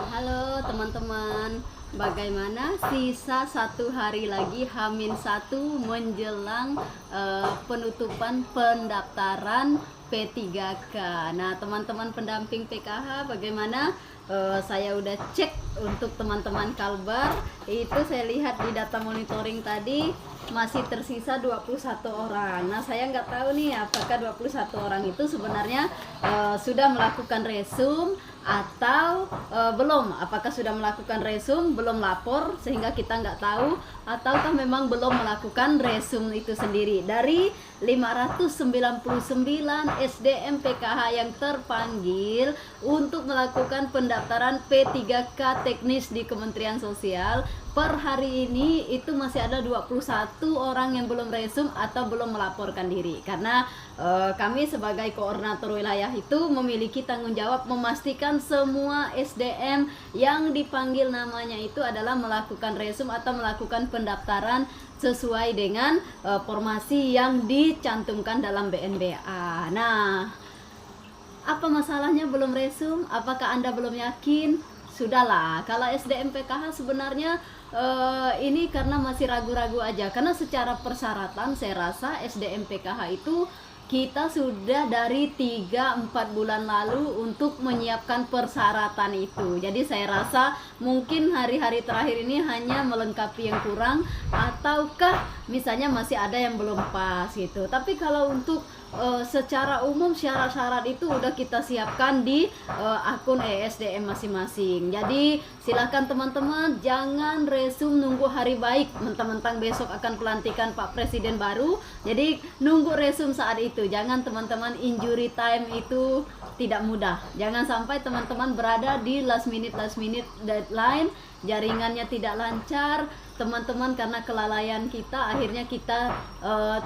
Halo teman-teman, bagaimana sisa 1 hari lagi H-1 menjelang penutupan pendaftaran P3K. Nah teman-teman pendamping PKH bagaimana? Saya udah cek untuk teman-teman Kalbar, itu saya lihat di data monitoring tadi masih tersisa 21 orang. Nah saya nggak tahu nih apakah 21 orang itu sebenarnya sudah melakukan resum atau belum. Apakah sudah melakukan resum belum lapor sehingga kita nggak tahu, ataukah memang belum melakukan resum itu sendiri. Dari 599 SDM PKH yang terpanggil untuk melakukan pendaftaran P3K teknis di Kementerian Sosial, per hari ini itu masih ada 21 orang yang belum resum atau belum melaporkan diri. Karena kami sebagai koordinator wilayah itu memiliki tanggung jawab memastikan semua SDM yang dipanggil namanya itu adalah melakukan resum atau melakukan pendaftaran sesuai dengan formasi yang dicantumkan dalam BNBA. Nah, apa masalahnya belum resum? Apakah Anda belum yakin? Sudahlah, kalau SDM PKH sebenarnya ini karena masih ragu-ragu aja. Karena secara persyaratan saya rasa SDM PKH itu kita sudah dari 3-4 bulan lalu untuk menyiapkan persyaratan itu. Jadi saya rasa mungkin hari-hari terakhir ini hanya melengkapi yang kurang, ataukah misalnya masih ada yang belum pas gitu. Tapi kalau untuk secara umum syarat-syarat itu udah kita siapkan di akun ESDM masing-masing. Jadi silakan teman-teman jangan resum nunggu hari baik, mentang-mentang besok akan pelantikan Pak Presiden baru, jadi nunggu resum saat itu. Jangan teman-teman, injury time itu tidak mudah. Jangan sampai teman-teman berada di last minute deadline, jaringannya tidak lancar teman-teman, karena kelalaian kita akhirnya kita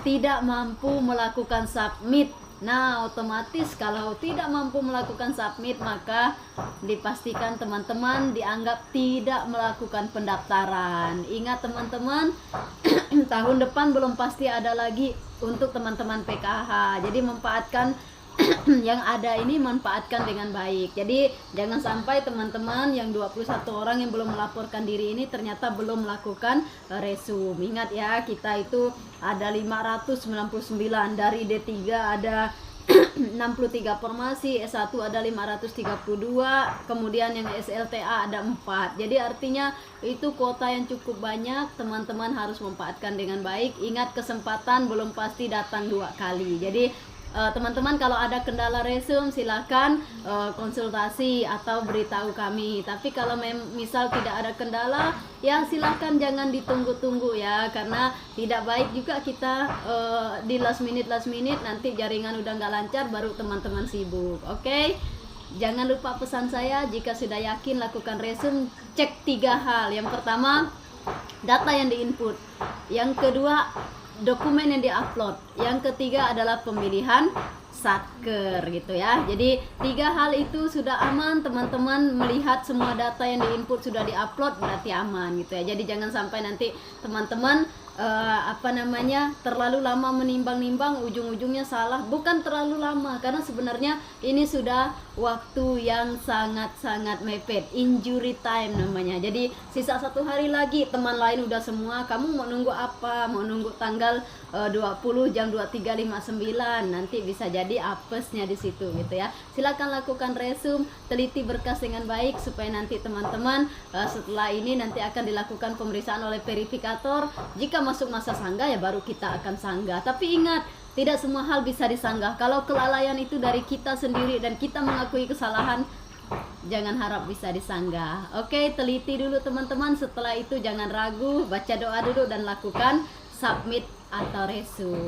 tidak mampu melakukan submit. Nah otomatis kalau tidak mampu melakukan submit, maka dipastikan teman-teman dianggap tidak melakukan pendaftaran. Ingat teman-teman, tahun depan belum pasti ada lagi untuk teman-teman PKH, jadi manfaatkan yang ada ini, manfaatkan dengan baik. Jadi jangan sampai teman-teman yang 21 orang yang belum melaporkan diri ini ternyata belum melakukan resum. Ingat ya, kita itu ada 599, dari D3 ada 63 formasi, S1 ada 532, kemudian yang SLTA ada 4. Jadi artinya itu kuota yang cukup banyak, teman-teman harus memanfaatkan dengan baik. Ingat, kesempatan belum pasti datang 2 kali. Jadi teman-teman kalau ada kendala resum silahkan konsultasi atau beritahu kami. Tapi kalau misal tidak ada kendala, ya silahkan jangan ditunggu-tunggu ya, karena tidak baik juga kita di last minute nanti jaringan udah nggak lancar baru teman-teman sibuk. Oke? Jangan lupa pesan saya, jika sudah yakin lakukan resum, cek 3 hal. Yang pertama, data yang diinput. Yang kedua, dokumen yang diupload. Yang ketiga adalah pemilihan satker gitu ya. Jadi 3 hal itu sudah aman, teman-teman melihat semua data yang diinput sudah diupload, berarti aman gitu ya. Jadi jangan sampai nanti teman-teman terlalu lama menimbang-nimbang, ujung-ujungnya salah. Bukan terlalu lama, karena sebenarnya ini sudah waktu yang sangat-sangat mepet, injury time namanya. Jadi sisa 1 hari lagi, teman lain udah semua, kamu mau nunggu apa? Mau nunggu tanggal 20 jam 23.59, nanti bisa jadi apesnya di situ gitu ya. Silakan lakukan resum, teliti berkas dengan baik supaya nanti teman-teman setelah ini nanti akan dilakukan pemeriksaan oleh verifikator. Jika masuk masa sanggah ya baru kita akan sanggah. Tapi ingat, tidak semua hal bisa disanggah. Kalau kelalaian itu dari kita sendiri dan kita mengakui kesalahan, jangan harap bisa disanggah. Oke, teliti dulu teman-teman. Setelah itu jangan ragu, baca doa dulu dan lakukan submit atau resum.